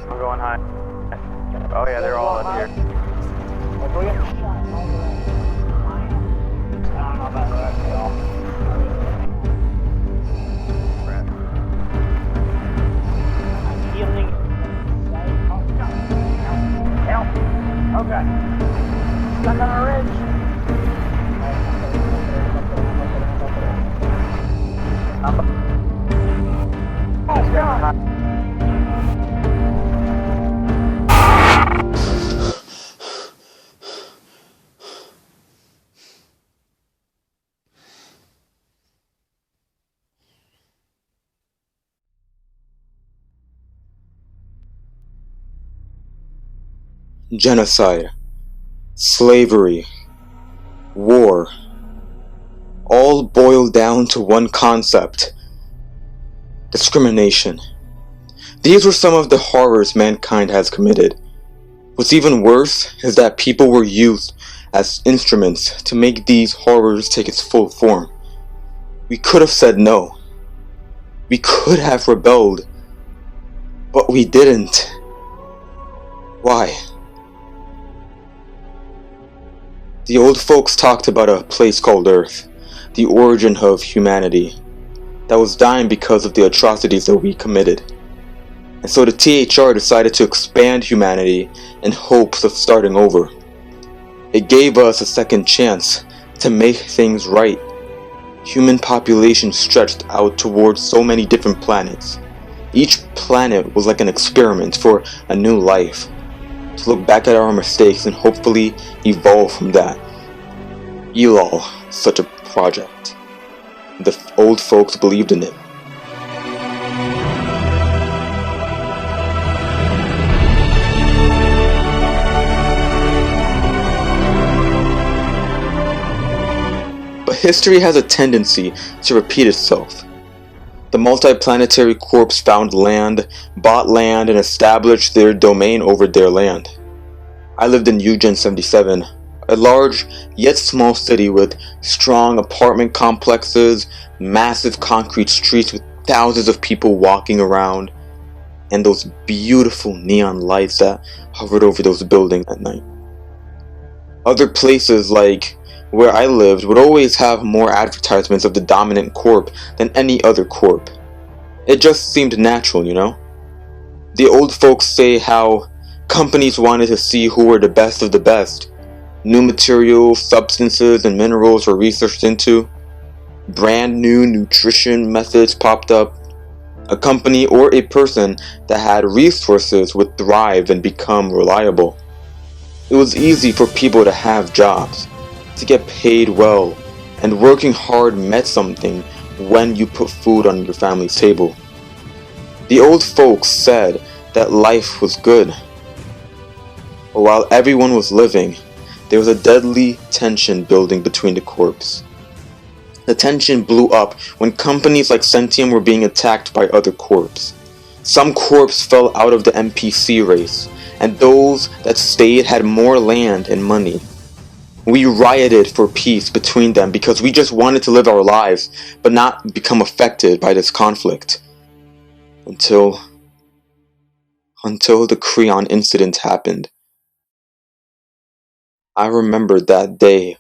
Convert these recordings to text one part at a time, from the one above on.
I'm going high. Oh yeah, they're all up here. If we get shot all the way, I don't know about that at all. I'm healing. Help! Okay. Stuck on a ridge. Oh God! Genocide, slavery, war, all boil down to one concept: discrimination. These were some of the horrors mankind has committed. What's even worse is that people were used as instruments to make these horrors take its full form. We could have said no. We could have rebelled, but we didn't. Why? The old folks talked about a place called Earth, the origin of humanity, that was dying because of the atrocities that we committed. And so the THR decided to expand humanity in hopes of starting over. It gave us a second chance to make things right. Human population stretched out towards so many different planets. Each planet was like an experiment for a new life, to look back at our mistakes and hopefully evolve from that. Elal, such a project. The old folks believed in it. But history has a tendency to repeat itself. The multiplanetary corps found land, bought land, and established their domain over their land. I lived in Eugen 77, a large yet small city with strong apartment complexes, massive concrete streets with thousands of people walking around, and those beautiful neon lights that hovered over those buildings at night. Other places, like where I lived, would always have more advertisements of the dominant corp than any other corp. It just seemed natural, you know? The old folks say how companies wanted to see who were the best of the best. New materials, substances, and minerals were researched into. Brand new nutrition methods popped up. A company or a person that had resources would thrive and become reliable. It was easy for people to have jobs, to get paid well, and working hard meant something when you put food on your family's table. The old folks said that life was good. But while everyone was living, there was a deadly tension building between the corps. The tension blew up when companies like Sentium were being attacked by other corps. Some corps fell out of the NPC race, and those that stayed had more land and money. We rioted for peace between them because we just wanted to live our lives, but not become affected by this conflict. Until the Creon incident happened. I remembered that day.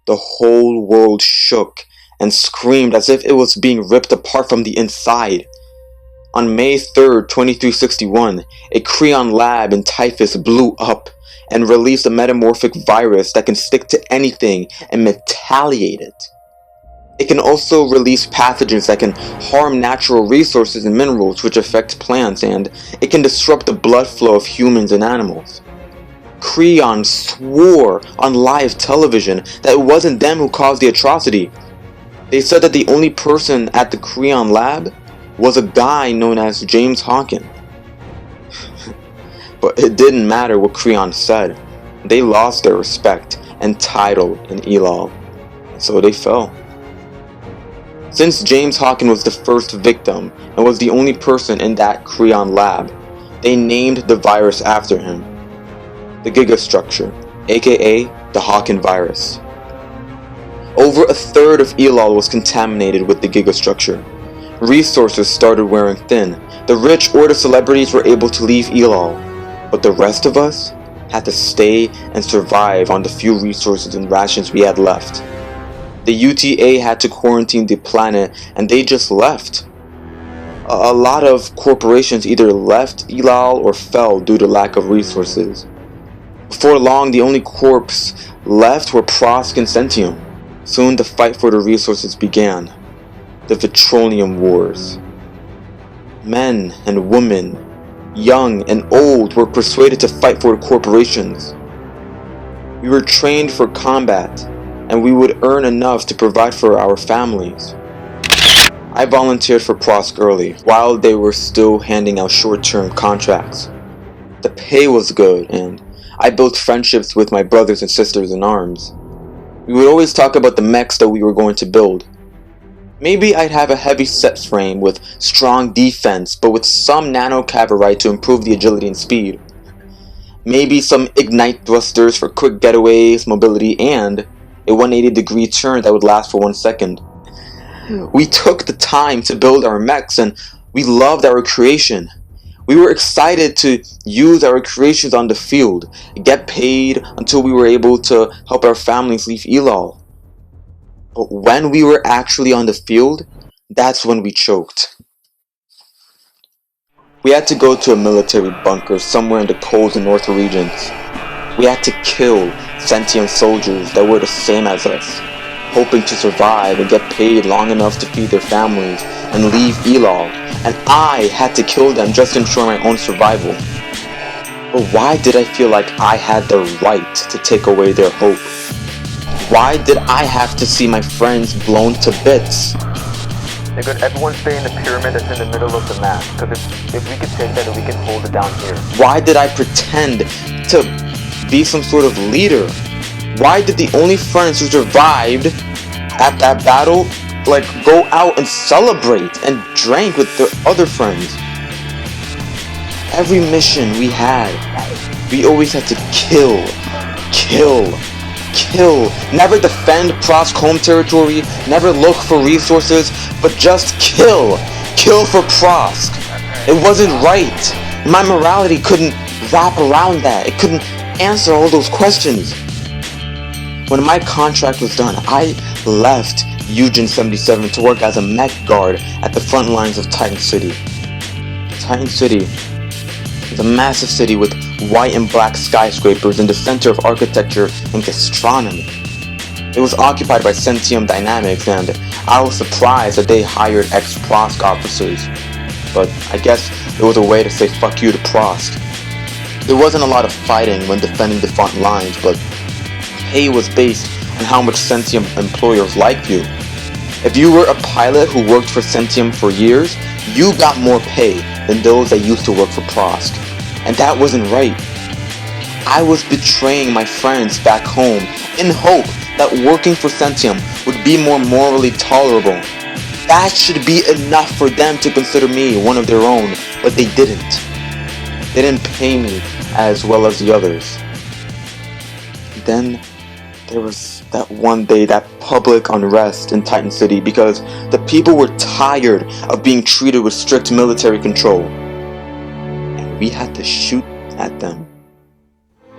The whole world shook and screamed as if it was being ripped apart from the inside. On May 3rd, 2361, a Creon lab in Typhus blew up and released a metamorphic virus that can stick to anything and metaliate it. It can also release pathogens that can harm natural resources and minerals which affect plants, and it can disrupt the blood flow of humans and animals. Creon swore on live television that it wasn't them who caused the atrocity. They said that the only person at the Creon lab was a guy known as James Hawken. But it didn't matter what Creon said. They lost their respect and title in Elal, so they fell. Since James Hawken was the first victim and was the only person in that Creon lab, they named the virus after him. The gigastructure, aka the Hawken virus. Over a third of Elal was contaminated with the gigastructure. Resources started wearing thin, The rich or the celebrities were able to leave Elal, but the rest of us had to stay and survive on the few resources and rations we had left. The UTA had to quarantine the planet, and they just left. A lot of corporations either left Elal or fell due to lack of resources. Before long, the only corps left were Prosk and Sentium. Soon the fight for the resources began. The Petroleum Wars. Men and women, young and old, were persuaded to fight for the corporations. We were trained for combat, and we would earn enough to provide for our families. I volunteered for Prosk early, while they were still handing out short-term contracts. The pay was good, and I built friendships with my brothers and sisters in arms. We would always talk about the mechs that we were going to build. Maybe I'd have a heavy set frame with strong defense, but with some nanocavorite to improve the agility and speed. Maybe some ignite thrusters for quick getaways, mobility, and a 180-degree turn that would last for 1 second. We took the time to build our mechs, and we loved our creation. We were excited to use our creations on the field, get paid until we were able to help our families leave Elal. But when we were actually on the field, that's when we choked. We had to go to a military bunker somewhere in the cold and north regions. We had to kill Sentium soldiers that were the same as us, hoping to survive and get paid long enough to feed their families and leave Elal, and I had to kill them just to ensure my own survival. But why did I feel like I had the right to take away their hope? Why did I have to see my friends blown to bits? They're good. Everyone stay in the pyramid that's in the middle of the map, because if we could take that, then we can hold it down here. Why did I pretend to be some sort of leader? Why did the only friends who survived at that battle go out and celebrate and drank with their other friends? Every mission we had, we always had to kill. Never defend Prosk home territory, never look for resources, but just kill for Prosk. It wasn't right. My morality couldn't wrap around that. It couldn't answer all those questions. When my contract was done, I left Eugen 77 to work as a mech guard at the front lines of Titan City. Titan City is a massive city with white and black skyscrapers in the center of architecture and gastronomy. It was occupied by Sentium Dynamics, and I was surprised that they hired ex-Prosk officers. But I guess it was a way to say fuck you to Prosk. There wasn't a lot of fighting when defending the front lines, but pay was based on how much Sentium employers liked you. If you were a pilot who worked for Sentium for years, you got more pay than those that used to work for Prosk. And that wasn't right. I was betraying my friends back home in hope that working for Sentium would be more morally tolerable. That should be enough for them to consider me one of their own, but they didn't. They didn't pay me as well as the others. Then there was that one day, that public unrest in Titan City because the people were tired of being treated with strict military control. And we had to shoot at them.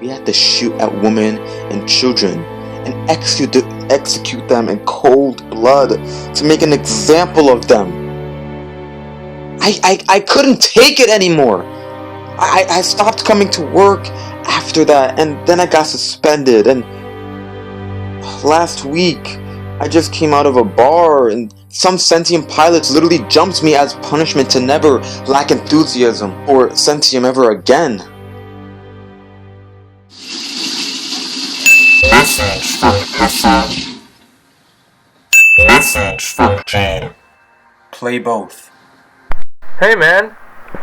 We had to shoot at women and children and execute them in cold blood to make an example of them. I couldn't take it anymore. I stopped coming to work after that, and then I got suspended, and last week I just came out of a bar and some Sentium pilots literally jumped me as punishment to never lack enthusiasm for Sentium ever again. Message from Hesse. Message from Jane. Play both. Hey man,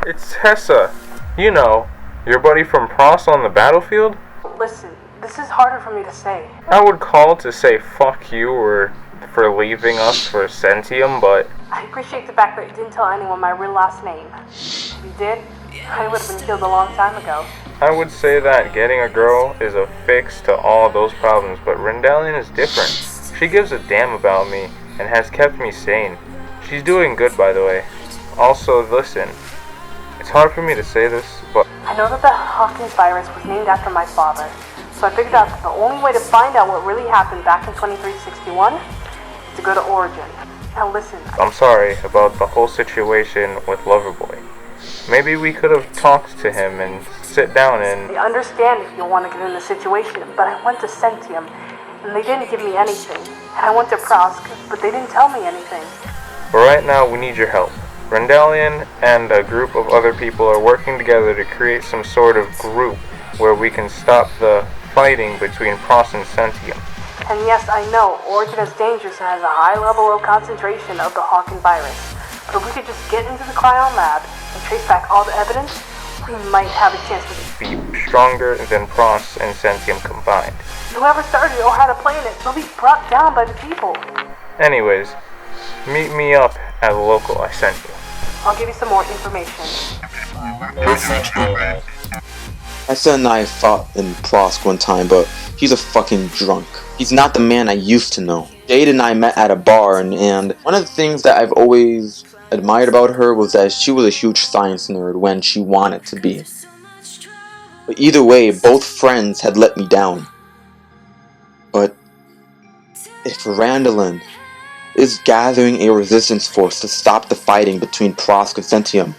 it's Hesse. You know, your buddy from Prosk on the battlefield? Listen, this is harder for me to say. I would call to say fuck you or for leaving us for Sentium, but I appreciate the fact that you didn't tell anyone my real last name. If you did, I would have been killed a long time ago. I would say that getting a girl is a fix to all those problems, but Rendalian is different. She gives a damn about me and has kept me sane. She's doing good, by the way. Also, listen, It's hard for me to say this, but I know that the Hawken virus was named after my father, so I figured out that the only way to find out what really happened back in 2361 is to go to Origin. Now listen, I'm sorry about the whole situation with Loverboy. Maybe we could have talked to him and sit down and... I understand if you want to get in the situation, but I went to Sentium, and they didn't give me anything. And I went to Prosk, but they didn't tell me anything. But right now, we need your help. Rendalion and a group of other people are working together to create some sort of group where we can stop the fighting between Prosk and Sentium. And yes, I know, Origin is dangerous and has a high level of concentration of the Hawken virus. But if we could just get into the cryo lab and trace back all the evidence, we might have a chance to Be stronger than Prosk and Sentium combined. whoever started or had a plan it, they'll be brought down by the people. Anyways, meet me up at the local I sent you. I'll give you some more information. Essa and I fought in Prosk one time, but he's a fucking drunk. He's not the man I used to know. Jade and I met at a bar, and one of the things that I've always admired about her was that she was a huge science nerd when she wanted to be. But either way, both friends had let me down. But if Randallin is gathering a resistance force to stop the fighting between Prosk and Sentium,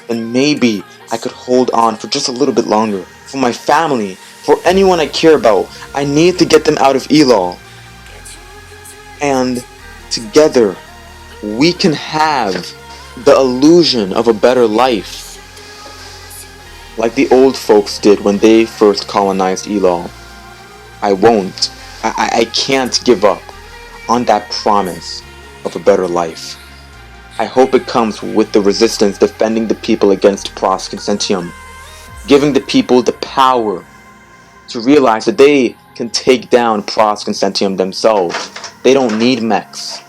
then maybe I could hold on for just a little bit longer. For my family, for anyone I care about, I need to get them out of Elol. And together, we can have the illusion of a better life. Like the old folks did when they first colonized Elol. I won't. I can't give up on that promise of a better life. I hope it comes with the resistance defending the people against Prosk and Sentium, giving the people the power to realize that they can take down Prosk and Sentium themselves. They don't need mechs.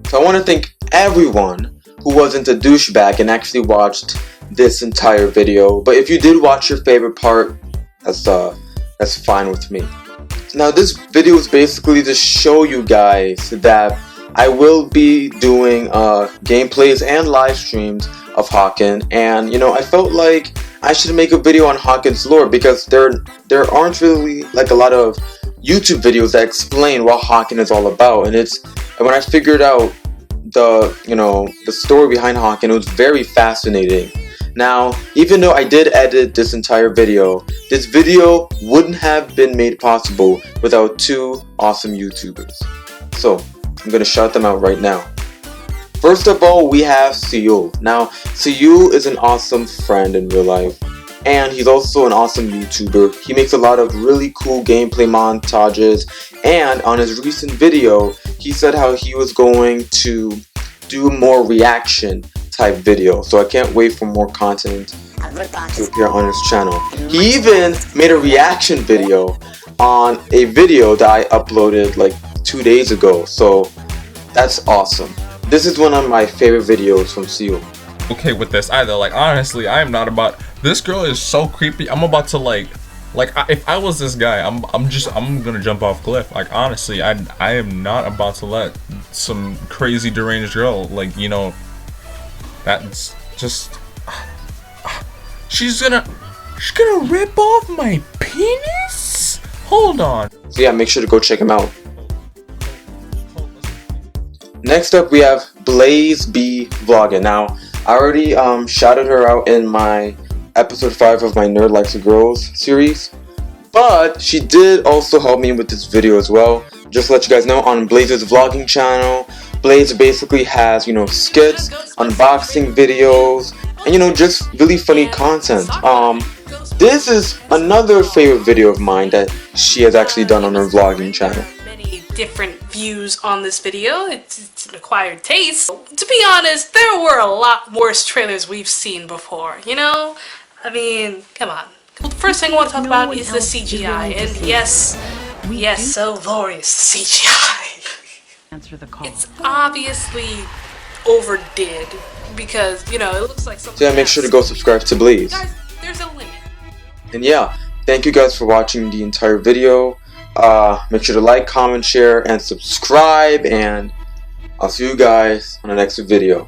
So I want to thank everyone who wasn't a douchebag and actually watched this entire video. But if you did watch your favorite part, that's fine with me. Now this video is basically to show you guys that I will be doing gameplays and live streams of Hawken, and you know, I felt like I should make a video on Hawken's lore because there aren't really like a lot of YouTube videos that explain what Hawken is all about, and when I figured out the story behind Hawken, it was very fascinating. Now, even though I did edit this entire video, this video wouldn't have been made possible without two awesome YouTubers. So, I'm gonna shout them out right now. First of all, we have Seul. Now, Seul is an awesome friend in real life, and he's also an awesome YouTuber. He makes a lot of really cool gameplay montages, and on his recent video, he said how he was going to do more reaction type video. So I can't wait for more content to appear on his channel. He even made a reaction video on a video that I uploaded like 2 days ago. So that's awesome. This is one of my favorite videos from Seul. Okay with this either. Like honestly, I am not about. This girl is so creepy. I'm about to if I was this guy, I'm gonna jump off cliff. Like honestly, I am not about to let some crazy deranged girl, like, you know, that's just she's gonna rip off my penis. Hold on. So yeah, make sure to go check him out. Next up, we have Blaze B Vlogging. Now, I already shouted her out in my episode 5 of my Nerd Likes the Girls series, but she did also help me with this video as well. Just to let you guys know, on Blaze's vlogging channel, Blaze basically has, you know, skits, unboxing videos, and you know, just really funny content. This is another favorite video of mine that she has actually done on her vlogging channel. Different views on this video. It's an acquired taste. To be honest, there were a lot worse trailers we've seen before, you know? I mean, come on. The first thing I want to talk about is the CGI, and yes, Yes, so glorious CGI. Answer the call. It's obviously overdid because, you know, it looks like something. So yeah, make sure to go subscribe to Blaze. Guys, there's a limit. And yeah, thank you guys for watching the entire video. Make sure to like, comment, share, and subscribe, and I'll see you guys on the next video.